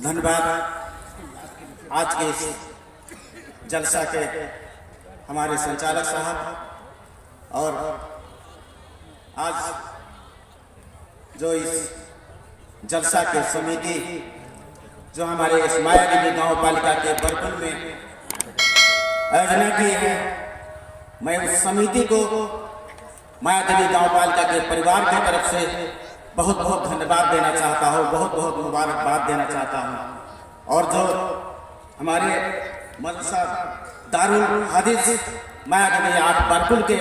धन्यवाद आज के इस जलसा के हमारे संचालक साहब और आज जो इस जलसा के समिति जो हमारे इस माया देवी गाँव पालिका के बरपुर में आयोजना की है, मैं उस समिति को माया देवी गाँव पालिका के परिवार की तरफ से बहुत बहुत धन्यवाद देना चाहता हूँ, बहुत बहुत मुबारकबाद देना चाहता हूँ। और जो हमारे मदरसा दारुल हदीस माया देवी 8 बरपुर के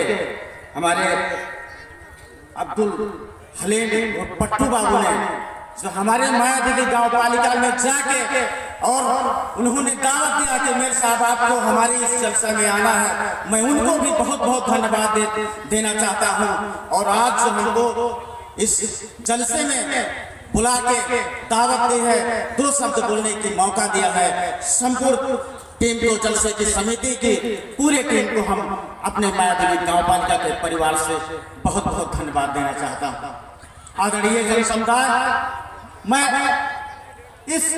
हमारे अब्दुल हलीम और पट्टू बाबू ने जो हमारे माया देवी गाँव पालिका में जाके और उन्होंने दावत दिया कि मेरे साहब आपको हमारे इस जलसा में आना है, मैं उनको भी बहुत बहुत धन्यवाद देना चाहता हूँ। और आज जो हमको इस जलसे में बुला के दावत दी है, 2 शब्द बोलने की मौका दिया है, संपूर्ण टीम को, जलसे की समिति की पूरे टीम को हम अपने माया देवी गाँव पालिका के परिवार से बहुत बहुत धन्यवाद देना चाहता हूँ। आदरणीय जन समुदाय, मैं इस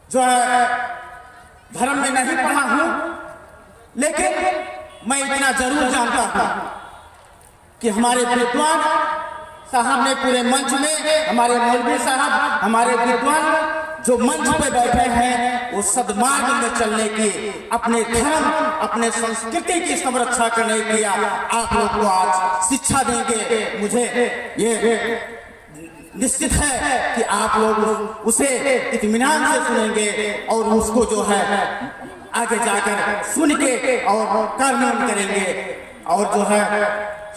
जो है धर्म में नहीं पढ़ा हूं, लेकिन मैं इतना जरूर जानता हूं कि हमारे विद्वान साहब ने पूरे मंच में, हमारे मौलवी साहब, हमारे विद्वान जो मंच पे बैठे हैं, वो सद्मार्ग में चलने की, अपने धर्म, अपने संस्कृति की संरक्षा करने की आप लोग को आज शिक्षा देंगे। मुझे ये निश्चित है कि आप लोग उसे इत्मीनान से सुनेंगे और उसको जो है आगे जाकर सुन के और कर्म करेंगे। और जो है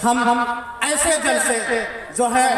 हम ऐसे जलसे जो है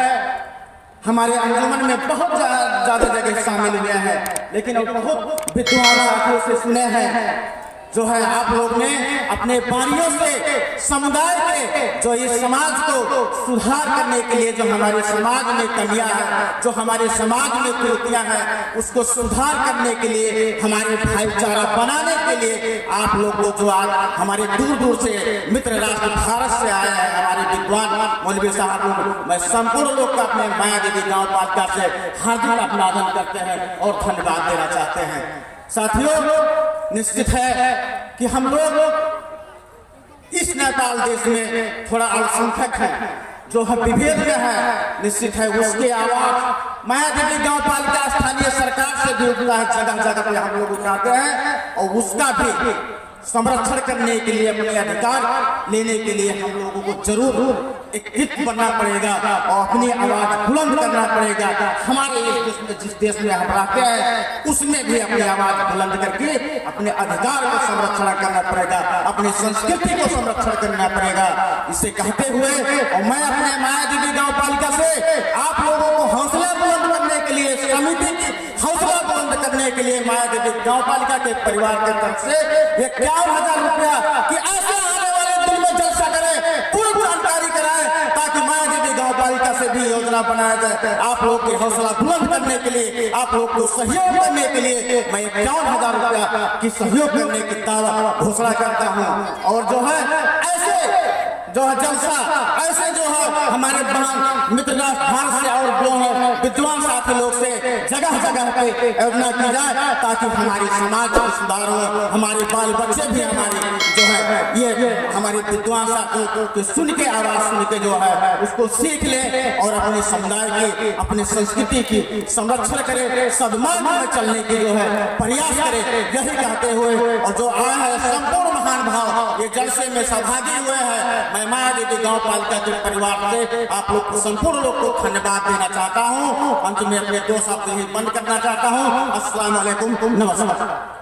हमारे अंजुमन में बहुत ज्यादा जगह शामिल हुए हैं, लेकिन बहुत विद्वान साथियों से सुने हैं जो है आप लोग ने अपने बारियों से समुदाय के जो इस समाज को सुधार करने के लिए, जो हमारे समाज में कमियां हैं, जो हमारे समाज में त्रुटियां हैं, उसको सुधार करने के लिए, हमारे भाईचारा बनाने के लिए आप लोग को जो आज हमारे दूर दूर से मित्र राष्ट्र भारत से आए हैं, हमारे विद्वान मौलवी साहब, मैं संपूर्ण लोग का अपने माया देवी गाँव पालिका से हार्दिक अभिनंदन करते हैं और धन्यवाद देना चाहते हैं। साथियों, निश्चित है कि हम लोग इस नेपाल देश में थोड़ा अल्पसंख्यक है, जो है विभेद में है, निश्चित है उसके आवाज माया देवी गाँव पालिका स्थानीय सरकार से भी उठता है, जगह जगह पे हम लोग उठाते हैं और उसका भी संरक्षण करने के लिए, अपने अधिकार लेने के लिए हम लोगों को जरूर एक बनना पड़ेगा और अपनी आवाज बुलंद करना पड़ेगा। हमारे इस देश में, जिस देश में हम रहते हैं, उसमें भी अपनी आवाज बुलंद करके अपने अधिकार को संरक्षण करना पड़ेगा, अपनी संस्कृति को संरक्षण करना पड़ेगा। इसे कहते हुए और मैं अपने माया देवी गाँव पालिका से आप लोगों को हौसला बुलंद करने के लिए, समिति की हौसला बुलंद करने के लिए माया देवी गाँव पालिका के परिवार के तरफ से 51,000 रुपया कि ऐसे आने वाले दिन में जलसा करें, पूरी जानकारी कराएं, ताकि माया देवी गाँव पालिका से भी योजना बनाया जाए। आप लोग की हौसला बुलंद करने के लिए, आप लोग को सहयोग करने के लिए मैं 51,000 रुपया की सहयोग करने की दावा घोषणा करता हूँ। और जो है ऐसे जो है जलसा, ऐसे जो है हमारे मित्र भारत से और जो है विद्वान साथी लोग से जगह जगह पे योजना की जाए, ताकि हमारी समाज में सुधार हो, हमारे बाल बच्चे भी हमारे जो है ये हमारे विद्वान साथियों को सुन के, आवाज सुन के जो है उसको सीख ले और अपने समुदाय की, अपने संस्कृति की संरक्षण करे, सद्मार्ग में चलने की जो है प्रयास करे। यही कहते हुए और जो आए हैं संपूर्ण महान भाव ये जलसे में सहभागी हुए हैं, मैं माया देवी गाँव पालिका के परिवार से आप लोग को, संपूर्ण लोग को धन्यवाद देना चाहता हूँ। अंत में अपने 2 शब्द ही बंद करना चाहता हूँ। अस्सलाम वालेकुम, नमस्कार।